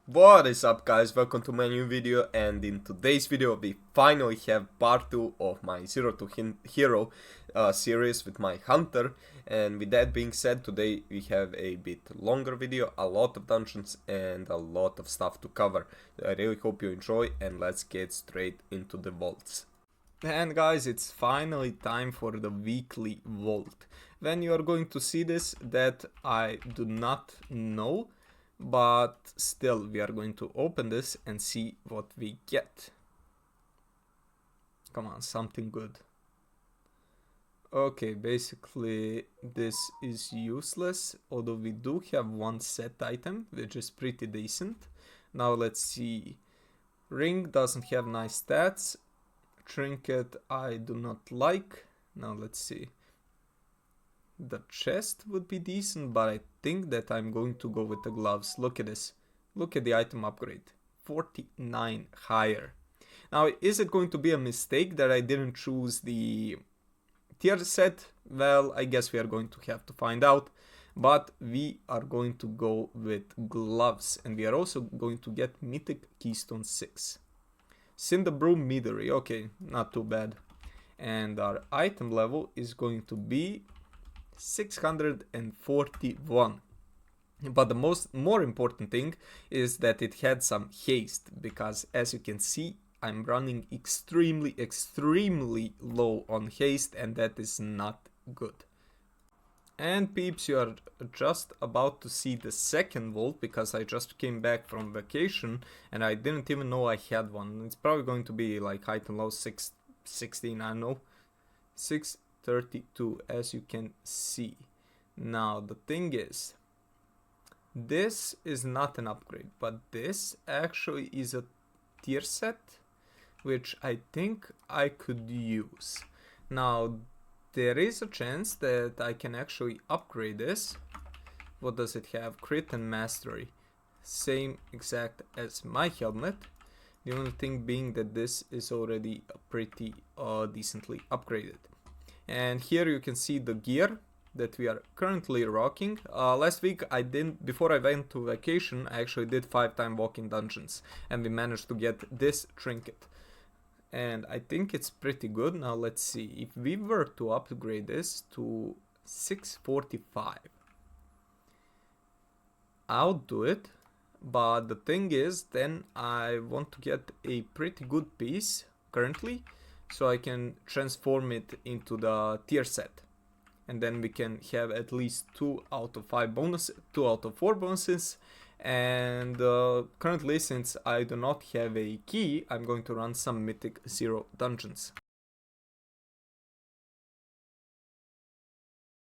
What is up, guys? Welcome to my new video, and in today's video we finally have part 2 of my Zero to Hero series with my hunter. And with that being said, today we have a bit longer video, a lot of dungeons and a lot of stuff to cover. I really hope you enjoy, and let's get straight into the vaults. And guys, it's finally time for the weekly vault. When you are going to see this, that I do not know, but still we are going to open this and see what we get. Come on, something good. Okay, basically this is useless, although we do have one set item which is pretty decent. Now let's see. Ring doesn't have nice stats. Trinket I do not like. Now let's see. The chest would be decent, but I think that I'm going to go with the gloves. Look at this. Look at the item upgrade. 49 higher. Now, is it going to be a mistake that I didn't choose the tier set? Well, I guess we are going to have to find out. But we are going to go with gloves. And we are also going to get Mythic Keystone 6. Cinderbrew Meadery. Okay, not too bad. And our item level is going to be 641. But the more important thing is that it had some haste, because as you can see, I'm running extremely low on haste, and that is not good. And peeps, you are just about to see the second vault, because I just came back from vacation and I didn't even know I had one. It's probably going to be like item low 616, I don't know. 632, as you can see. Now the thing is, this is not an upgrade, but this actually is a tier set which I think I could use. Now there is a chance that I can actually upgrade this. What does it have? Crit and mastery, same exact as my helmet. The only thing being that this is already pretty decently upgraded. And here you can see the gear that we are currently rocking. Last week before I went to vacation, I actually did 5-time walking dungeons, and we managed to get this trinket. And I think it's pretty good. Now let's see, if we were to upgrade this to 645, I'll do it. But the thing is, then I want to get a pretty good piece currently, so I can transform it into the tier set, and then we can have at least 2 out of 4 bonuses. And currently, since I do not have a key, I'm going to run some Mythic 0 dungeons.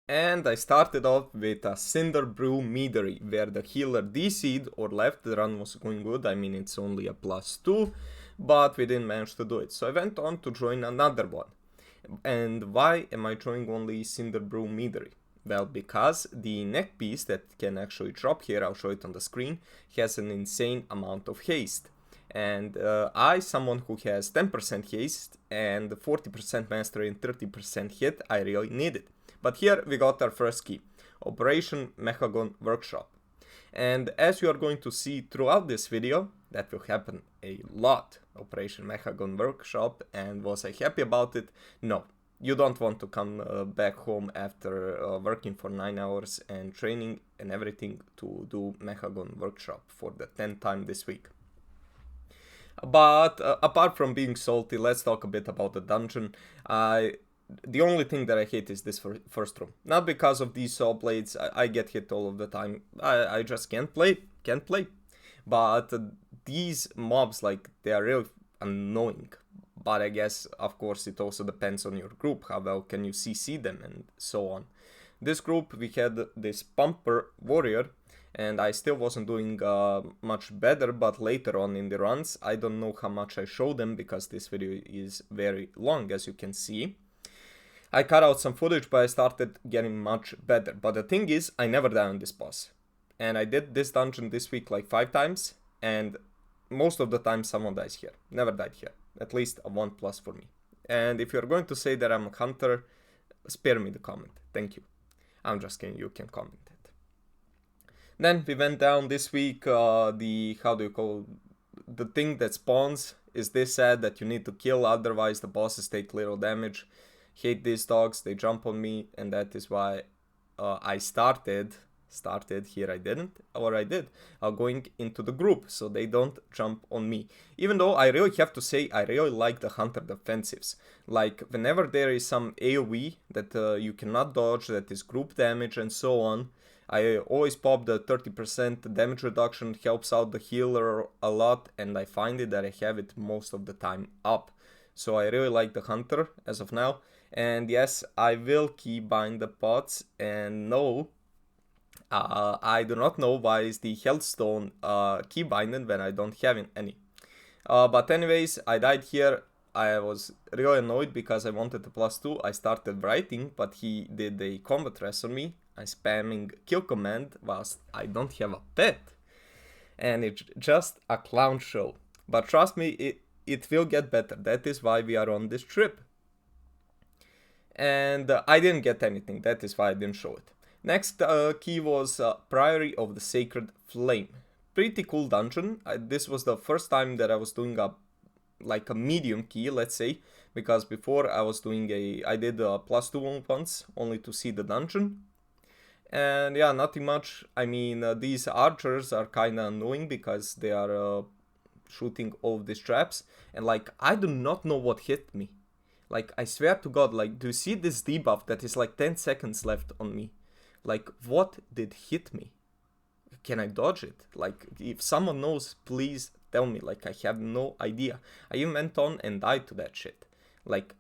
And I started off with a Cinderbrew Meadery, where the healer DC'd or left. The run was going good, I mean it's only a +2, but we didn't manage to do it. So I went on to join another one. And why am I joining only Cinderbrew Meadery? Well, because the neck piece that can actually drop here, I'll show it on the screen, has an insane amount of haste. And someone who has 10% haste and 40% mastery and 30% hit, I really need it. But here we got our first key, Operation Mechagon Workshop. And as you are going to see throughout this video, that will happen a lot, Operation Mechagon Workshop. And was I happy about it? No. You don't want to come back home after working for 9 hours and training and everything to do Mechagon Workshop for the 10th time this week. But apart from being salty, let's talk a bit about the dungeon. The only thing that I hate is this first room. Not because of these saw blades, I get hit all of the time. I just can't play. But these mobs, like, they are really annoying. But I guess, of course, it also depends on your group, how well can you CC them and so on. This group, we had this Pumper Warrior, and I still wasn't doing much better, but later on in the runs, I don't know how much I show them because this video is very long, as you can see. I cut out some footage, but I started getting much better. But the thing is, I never die on this boss. And I did this dungeon this week like 5 times, and most of the time someone dies here. Never died here. At least a 1+ for me. And if you're going to say that I'm a hunter, spare me the comment. Thank you. I'm just kidding, you can comment it. Then we went down this week, the, how do you call, the thing that spawns is this ad that you need to kill, otherwise the bosses take little damage. Hate these dogs, they jump on me, and that is why I started here. I didn't, or I did, going into the group so they don't jump on me. Even though I really have to say I really like the hunter defensives. Like whenever there is some AoE that you cannot dodge, that is group damage and so on, I always pop the 30% damage reduction, helps out the healer a lot, and I find it that I have it most of the time up. So I really like the hunter as of now. And yes, I will keybind the pots, and no, I do not know why is the healthstone keybinded when I don't have any. But anyways, I died here. I was really annoyed because I wanted a +2. I started writing, but he did a combat rest on me. I'm spamming kill command whilst I don't have a pet. And it's just a clown show. But trust me, it will get better. That is why we are on this trip. And I didn't get anything. That is why I didn't show it. Next key was Priory of the Sacred Flame. Pretty cool dungeon. This was the first time that I was doing a medium key, let's say, because before I was doing I did a +2 once only to see the dungeon. And yeah, nothing much. I mean, these archers are kind of annoying because they are shooting all of these traps, and like I do not know what hit me. Like I swear to God, like do you see this debuff that is like 10 seconds left on me? Like what did hit me? Can I dodge it? Like if someone knows, please tell me. Like I have no idea. I even went on and died to that shit. Like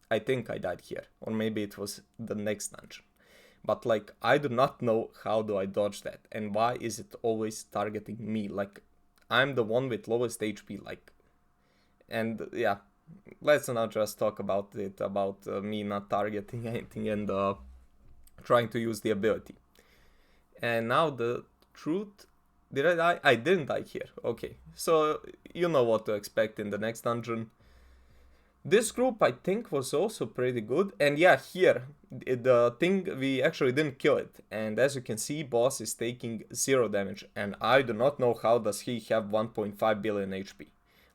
I think I died here, or maybe it was the next dungeon. But like I do not know how do I dodge that, and why is it always targeting me? Like I'm the one with lowest HP, like, and yeah, let's not just talk about it, about me not targeting anything and trying to use the ability. And now the truth, did I die? I didn't die here. Okay, so you know what to expect in the next dungeon. This group I think was also pretty good, and yeah, here the thing, we actually didn't kill it, and as you can see, boss is taking 0 damage, and I do not know how does he have 1.5 billion HP.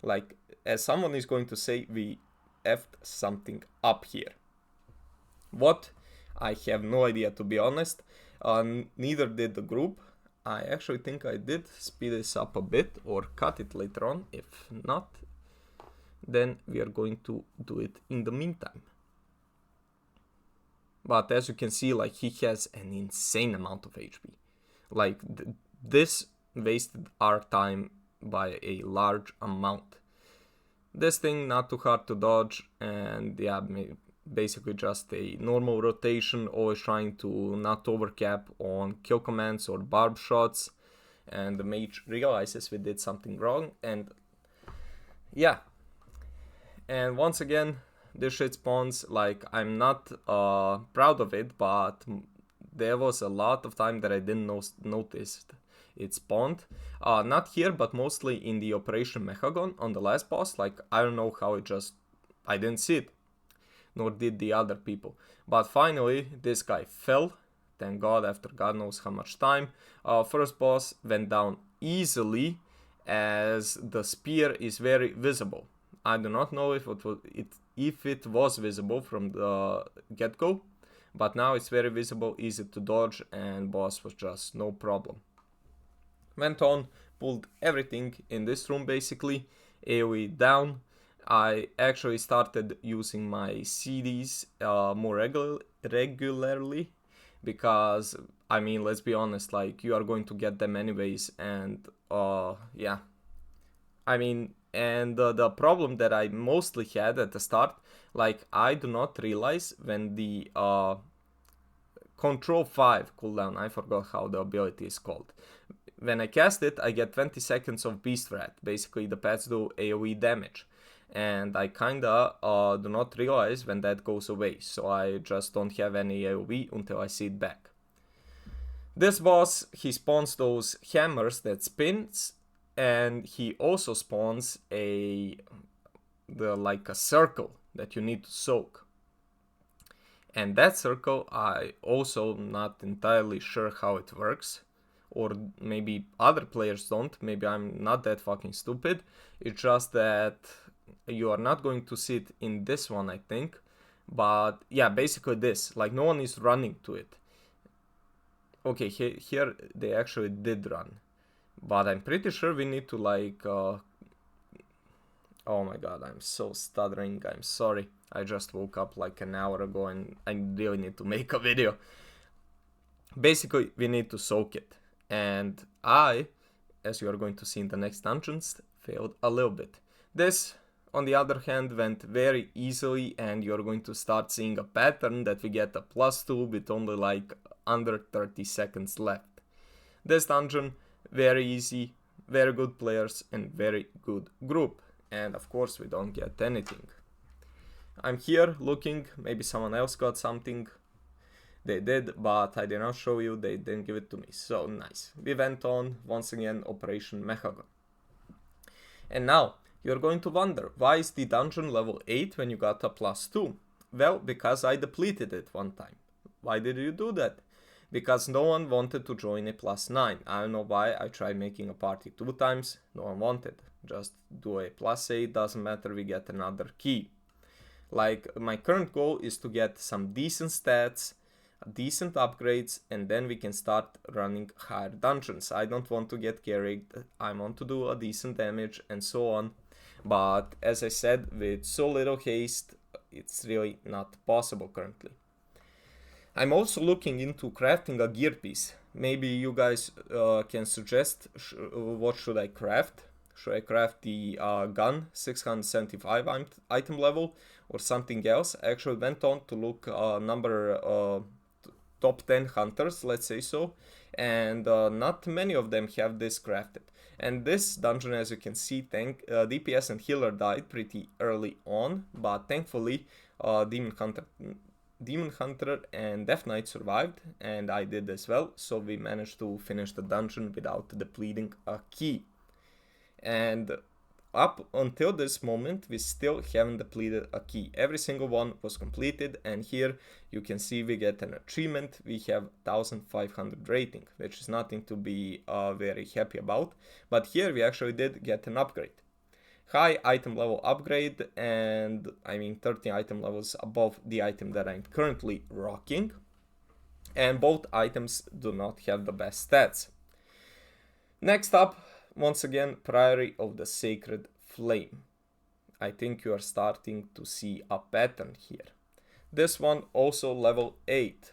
Like, as someone is going to say, we effed something up here. What? I have no idea, to be honest. Neither did the group. I actually think I did speed this up a bit or cut it later on. If not, then we are going to do it in the meantime. But as you can see, like, he has an insane amount of HP. Like, this wasted our time by a large amount. This thing not too hard to dodge, and yeah, basically just a normal rotation, always trying to not overcap on kill commands or barb shots, and the mage realizes we did something wrong, and yeah. And once again, this shit spawns. Like, I'm not proud of it, but there was a lot of time that I didn't notice it spawned. Not here, but mostly in the Operation Mechagon on the last boss. Like, I don't know how I didn't see it, nor did the other people. But finally, this guy fell. Thank God, after God knows how much time. First boss went down easily, as the spear is very visible. I do not know if it was visible from the get-go, but now it's very visible, easy to dodge, and boss was just no problem. Went on, pulled everything in this room basically, AoE down. I actually started using my CDs more regularly, because, I mean, let's be honest, like, you are going to get them anyways, and yeah. I mean, and the problem that I mostly had at the start, like, I do not realize when the Control 5 cooldown, I forgot how the ability is called. When I cast it, I get 20 seconds of Beast Wrath. Basically, the pets do AoE damage. And I kinda do not realize when that goes away. So I just don't have any AoE until I see it back. This boss, he spawns those hammers that spins, and he also spawns like a circle that you need to soak. And that circle, I also not entirely sure how it works, or maybe other players don't, maybe I'm not that fucking stupid. It's just that you are not going to see it in this one, I think. But yeah, basically this, like no one is running to it. Okay, here they actually did run, but I'm pretty sure we need to like oh my god, I'm so stuttering, I'm sorry. I just woke up like an hour ago and I really need to make a video. Basically, we need to soak it. And I, as you are going to see in the next dungeons, failed a little bit. This, on the other hand, went very easily, and you're going to start seeing a pattern that we get a +2 with only like under 30 seconds left. This dungeon, very easy, very good players, and very good group. And of course, we don't get anything. I'm here looking, maybe someone else got something. They did, but I did not show you, they didn't give it to me. So nice. We went on, once again, Operation Mechagon. And now, you're going to wonder, why is the dungeon level 8 when you got a +2? Well, because I depleted it one time. Why did you do that? Because no one wanted to join a +9. I don't know why, I tried making a party 2 times, no one wanted. Just do a +8, doesn't matter, we get another key. Like, my current goal is to get some decent stats, decent upgrades, and then we can start running higher dungeons. I don't want to get carried, I want to do a decent damage and so on. But as I said, with so little haste, it's really not possible currently. I'm also looking into crafting a gear piece. Maybe you guys can suggest what should I craft. Should I craft the gun 675 item level or something else? I actually went on to look top 10 hunters, let's say so, and not many of them have this crafted. And this dungeon, as you can see, DPS and healer died pretty early on, but thankfully Demon Hunter and Death Knight survived, and I did as well, so we managed to finish the dungeon without depleting a key. And up until this moment, we still haven't depleted a key. Every single one was completed, and here you can see we get an achievement. We have 1500 rating, which is nothing to be very happy about. But here we actually did get an upgrade. High item level upgrade, and I mean 30 item levels above the item that I'm currently rocking. And both items do not have the best stats. Next up, once again, Priory of the Sacred Flame. I think you are starting to see a pattern here. This one also level 8,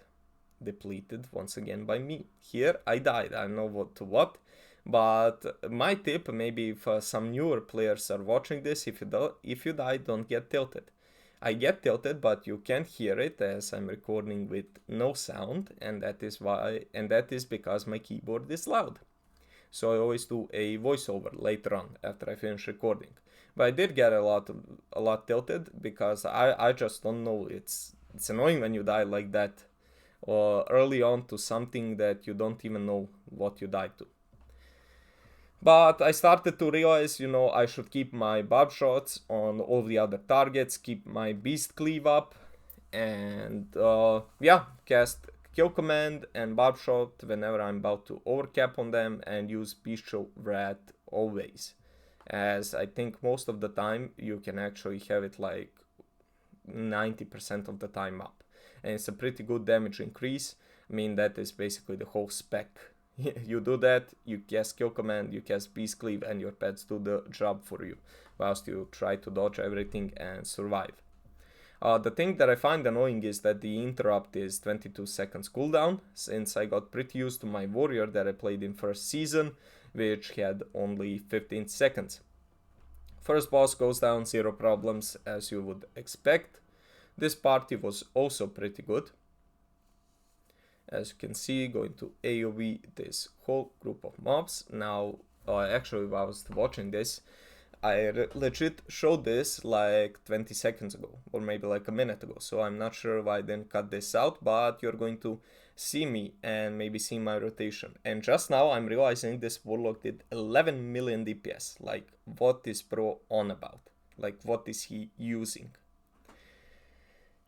depleted once again by me. Here I died, I don't know what, but my tip, maybe if some newer players are watching this, if you die, don't get tilted. I get tilted, but you can't hear it as I'm recording with no sound, and that is because my keyboard is loud. So I always do a voiceover later on after I finish recording. But I did get a lot tilted because I just don't know. It's annoying when you die like that or early on to something that you don't even know what you died to. But I started to realize, I should keep my barb shots on all the other targets, keep my beast cleave up, and cast kill command and barb shot whenever I'm about to overcap on them, and use bestial wrath always, as I think most of the time you can actually have it like 90% of the time up, and it's a pretty good damage increase. I mean, that is basically the whole SPEC. You do that, you cast kill command, you cast beast cleave, and your pets do the job for you whilst you try to dodge everything and survive. The thing that I find annoying is that the interrupt is 22 seconds cooldown, since I got pretty used to my warrior that I played in first season, which had only 15 seconds. First boss goes down, 0 problems, as you would expect. This party was also pretty good. As you can see, going to AoE this whole group of mobs. Now, actually, while I was watching this, I legit showed this like 20 seconds ago, or maybe like a minute ago, so I'm not sure why I didn't cut this out, but you're going to see me and maybe see my rotation. And just now I'm realizing this warlock did 11 million DPS. Like, what is Pro on about? Like, what is he using?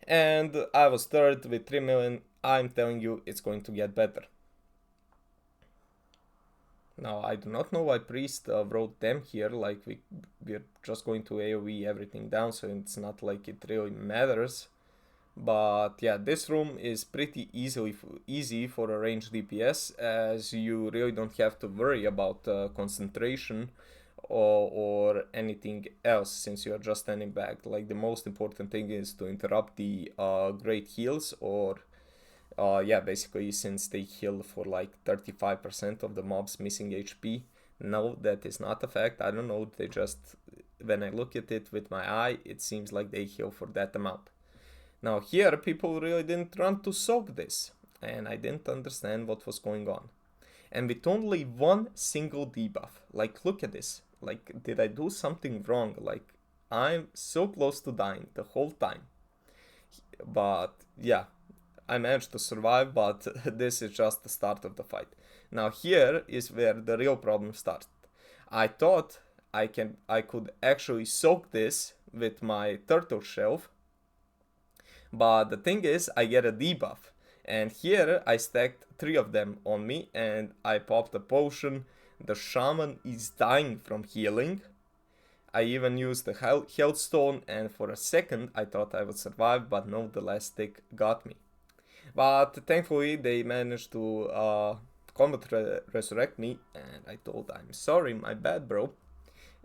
And I was third with 3 million. I'm telling you, it's going to get better. Now, I do not know why Priest wrote them here, like we're just going to AoE everything down, so it's not like it really matters. But yeah, this room is pretty easy for a ranged DPS, as you really don't have to worry about concentration or anything else, since you are just standing back. Like, the most important thing is to interrupt the great heals, or yeah, basically, since they heal for like 35% of the mob's missing HP. No, that is not a fact. I don't know, they just, when I look at it with my eye, it seems like they heal for that amount. Now here, people really didn't run to soak this, and I didn't understand what was going on. And with only one single debuff, like, look at this. Like, did I do something wrong? Like, I'm so close to dying the whole time. But yeah, I managed to survive, but this is just the start of the fight. Now here is where the real problem starts. I thought I could actually soak this with my turtle shell, but the thing is, I get a debuff. And here I stacked 3 of them on me, and I popped a potion. The shaman is dying from healing. I even used the health stone, and for a second I thought I would survive, but no, the last stick got me. But thankfully they managed to combat resurrect me, and I told, I'm sorry, my bad, bro.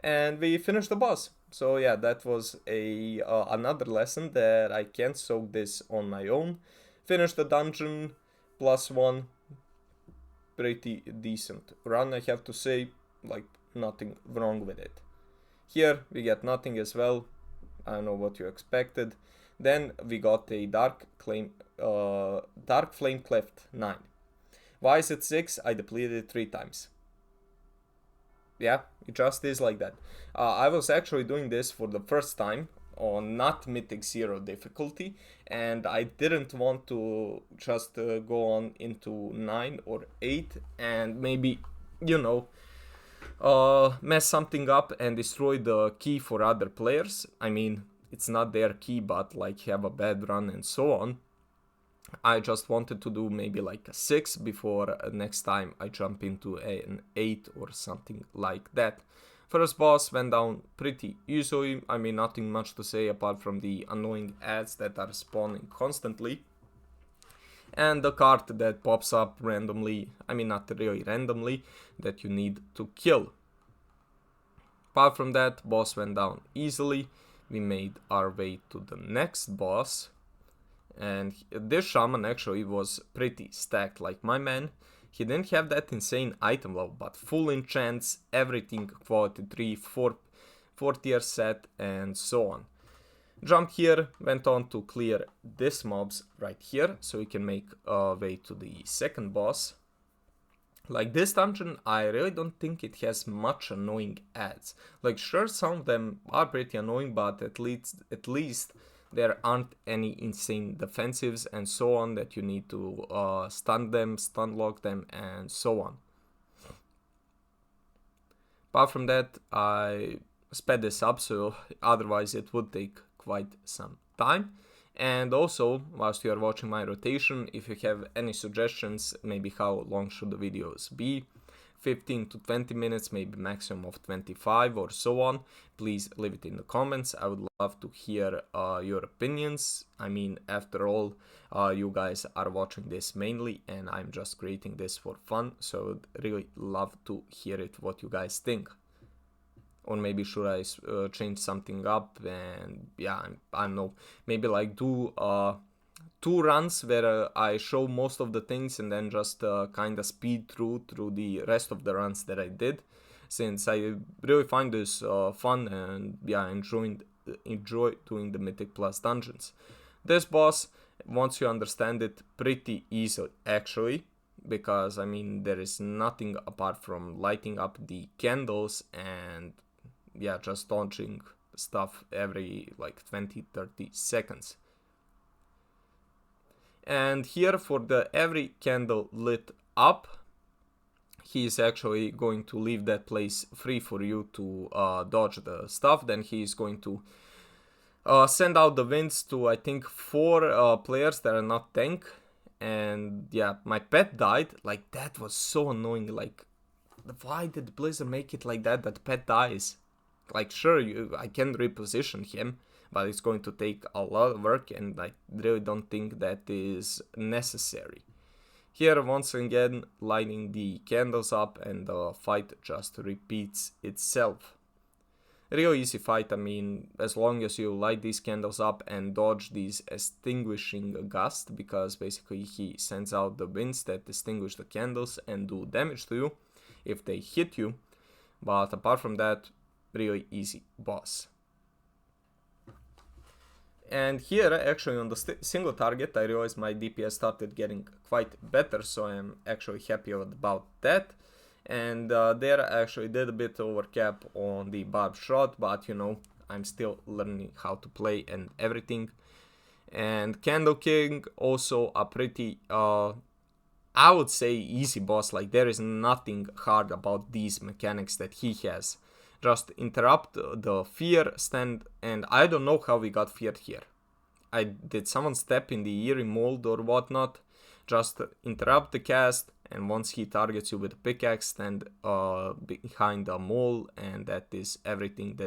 And we finished the boss. So yeah, that was a another lesson that I can't soak this on my own. Finish the dungeon, +1, pretty decent run, I have to say, like, nothing wrong with it. Here we get nothing as well, I don't know what you expected. Then we got a Darkflame Cleft 9. Why is it 6? I depleted it 3 times. Yeah, it just is like that. I was actually doing this for the first time on not Mythic 0 difficulty, and I didn't want to just go on into 9 or 8 and maybe, you know, mess something up and destroy the key for other players. I mean, it's not their key, but like have a bad run and so on. I just wanted to do maybe like a 6 before next time I jump into an 8 or something like that. First boss went down pretty easily. I mean, nothing much to say apart from the annoying ads that are spawning constantly. And the card that pops up randomly, I mean not really randomly, that you need to kill. Apart from that, boss went down easily. We made our way to the next boss. And this shaman actually was pretty stacked, like my man. He didn't have that insane item level, but full enchants, everything quality 3, 4 tier set, and so on. Jumped here, went on to clear this mobs right here, so we can make our way to the second boss. Like, this dungeon, I really don't think it has much annoying ads. Like, sure, some of them are pretty annoying, but at least there aren't any insane defensives and so on that you need to stun them, stun lock them, and so on. Apart from that, I sped this up, so otherwise it would take quite some time. And also, whilst you are watching my rotation, if you have any suggestions, maybe how long should the videos be, 15 to 20 minutes, maybe maximum of 25 or so on, please leave it in the comments. I would love to hear your opinions. I mean, after all, you guys are watching this mainly, and I'm just creating this for fun, so I would really love to hear it, what you guys think. Or maybe should I change something up, and yeah, I don't know, maybe like do 2 runs where I show most of the things and then just kind of speed through the rest of the runs that I did, since I really find this fun, and yeah, I enjoy doing the Mythic Plus dungeons. This boss, once you understand it, pretty easy actually, because I mean there is nothing apart from lighting up the candles and yeah, just dodging stuff every like 20-30 seconds. And here, for the every candle lit up, he is actually going to leave that place free for you to dodge the stuff. Then he is going to send out the winds to, I think, 4 players that are not tank. And yeah, my pet died. Like, that was so annoying. Like, why did Blizzard make it like that pet dies? Like, sure, I can reposition him, but it's going to take a lot of work, and I really don't think that is necessary. Here, once again, lighting the candles up, and the fight just repeats itself. Real easy fight, I mean, as long as you light these candles up and dodge these extinguishing gust, because basically he sends out the winds that extinguish the candles and do damage to you if they hit you. But apart from that, really easy boss. And here, actually, on the single target, I realized my DPS started getting quite better, so I'm actually happy about that. And there I actually did a bit overcap on the barb shot, but you know, I'm still learning how to play and everything. And Candle King, also a pretty, I would say, easy boss. Like, there is nothing hard about these mechanics that he has. Just interrupt the fear stand, and I don't know how we got feared here. Did someone step in the eerie mold or whatnot? Just interrupt the cast, and once he targets you with a pickaxe, stand behind a mole, and that is everything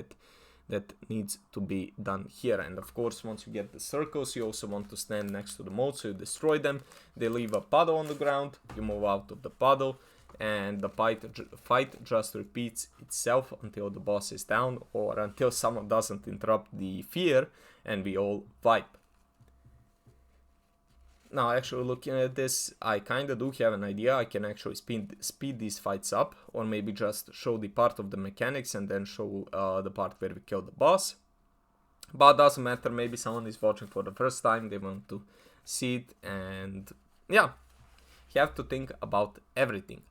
that needs to be done here. And of course, once you get the circles, you also want to stand next to the mold, so you destroy them. They leave a puddle on the ground, you move out of the puddle, and the fight just repeats itself until the boss is down, or until someone doesn't interrupt the fear, and we all wipe. Now, actually looking at this, I kinda do have an idea. I can actually speed these fights up, or maybe just show the part of the mechanics and then show the part where we kill the boss. But doesn't matter, maybe someone is watching for the first time, they want to see it, and yeah, you have to think about everything.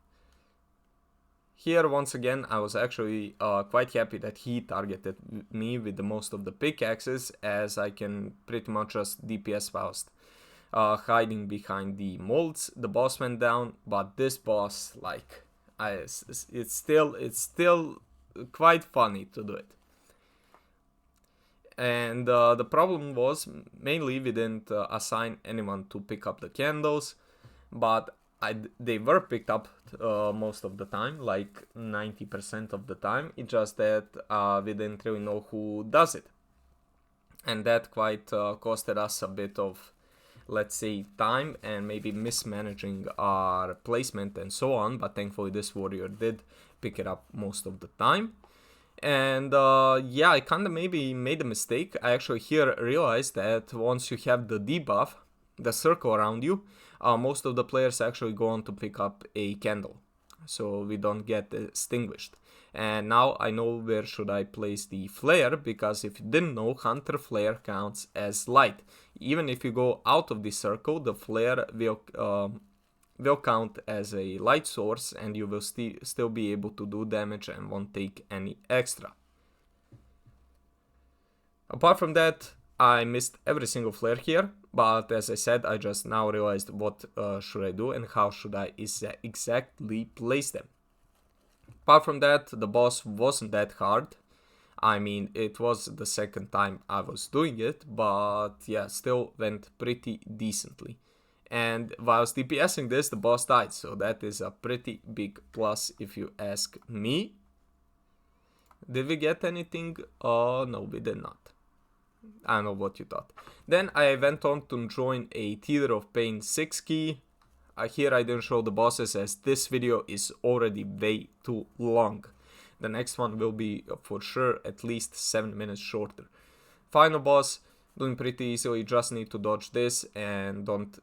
Here, once again, I was actually quite happy that he targeted me with the most of the pickaxes, as I can pretty much just DPS fast. Hiding behind the molds. The boss went down, but this boss, like, it's still quite funny to do it. And the problem was mainly we didn't assign anyone to pick up the candles, but they were picked up most of the time, like 90% of the time. It's just that we didn't really know who does it, and that quite costed us a bit of, let's say, time and maybe mismanaging our placement and so on, but thankfully this warrior did pick it up most of the time. And yeah, I kinda maybe made a mistake. I actually here realized that once you have the debuff, the circle around you, most of the players actually go on to pick up a candle, so we don't get extinguished. And now I know where should I place the flare, because if you didn't know, Hunter Flare counts as light. Even if you go out of the circle, the flare will count as a light source, and you will still be able to do damage and won't take any extra. Apart from that, I missed every single flare here, but as I said, I just now realized what should I do and how should I exactly place them. Apart from that, the boss wasn't that hard. I mean, it was the second time I was doing it, but yeah, still went pretty decently. And whilst DPSing this, the boss died, so that is a pretty big plus if you ask me. Did we get anything? Oh, no, we did not. I don't know what you thought. Then I went on to join a Theater of Pain 6 key. Here I didn't show the bosses, as this video is already way too long. The next one will be for sure at least 7 minutes shorter. Final boss, doing pretty easily, just need to dodge this and don't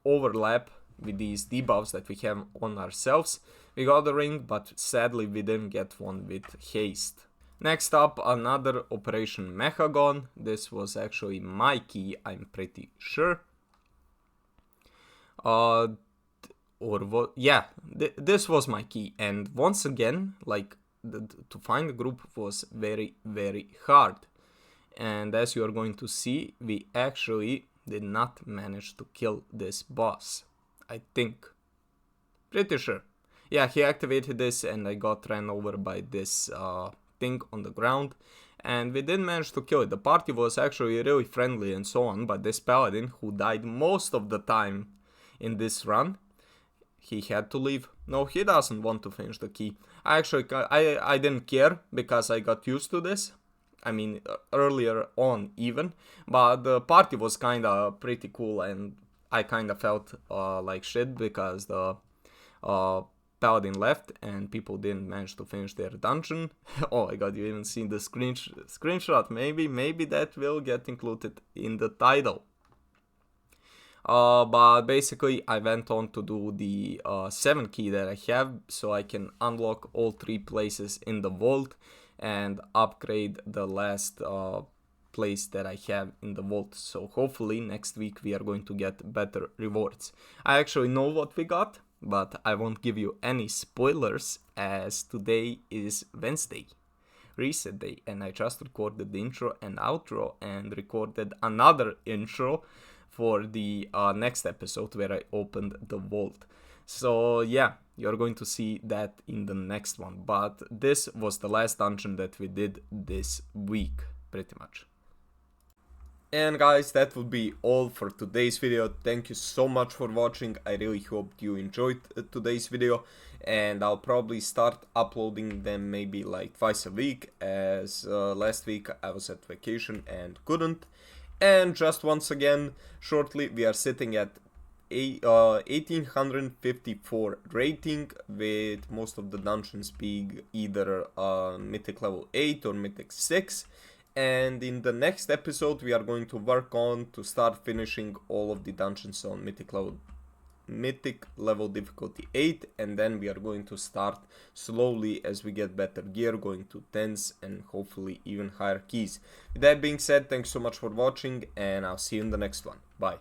overlap with these debuffs that we have on ourselves. We got the ring, but sadly we didn't get one with haste. Next up, another Operation Mechagon. This was actually my key, I'm pretty sure. This was my key, and once again, like, to find the group was very, very hard. And as you are going to see, we actually did not manage to kill this boss, I think. Pretty sure. Yeah, he activated this and I got ran over by this thing on the ground, and we didn't manage to kill it. The party was actually really friendly and so on, but this paladin, who died most of the time in this run, he had to leave. No, he doesn't want to finish the key. I didn't care because I got used to this. I mean, earlier on even, but the party was kinda pretty cool, and I kinda felt like shit because the paladin left and people didn't manage to finish their dungeon. Oh my god, you even see the screenshot. Maybe that will get included in the title. But basically I went on to do the 7 key that I have, so I can unlock all 3 places in the vault and upgrade the last place that I have in the vault. So hopefully next week we are going to get better rewards. I actually know what we got, but I won't give you any spoilers as today is Wednesday, reset day, and I just recorded the intro and outro and recorded another intro for the next episode where I opened the vault. So yeah, you're going to see that in the next one, but this was the last dungeon that we did this week, pretty much. And guys, that would be all for today's video. Thank you so much for watching. I really hope you enjoyed today's video, and I'll probably start uploading them maybe like twice a week, as last week I was at vacation and couldn't. And just once again, shortly we are sitting at 1854 rating, with most of the dungeons being either mythic level 8 or mythic 6. And in the next episode we are going to work on to start finishing all of the dungeons on mythic level difficulty 8, and then we are going to start slowly as we get better gear, going to 10s and hopefully even higher keys. With that being said, thanks so much for watching, and I'll see you in the next one. Bye.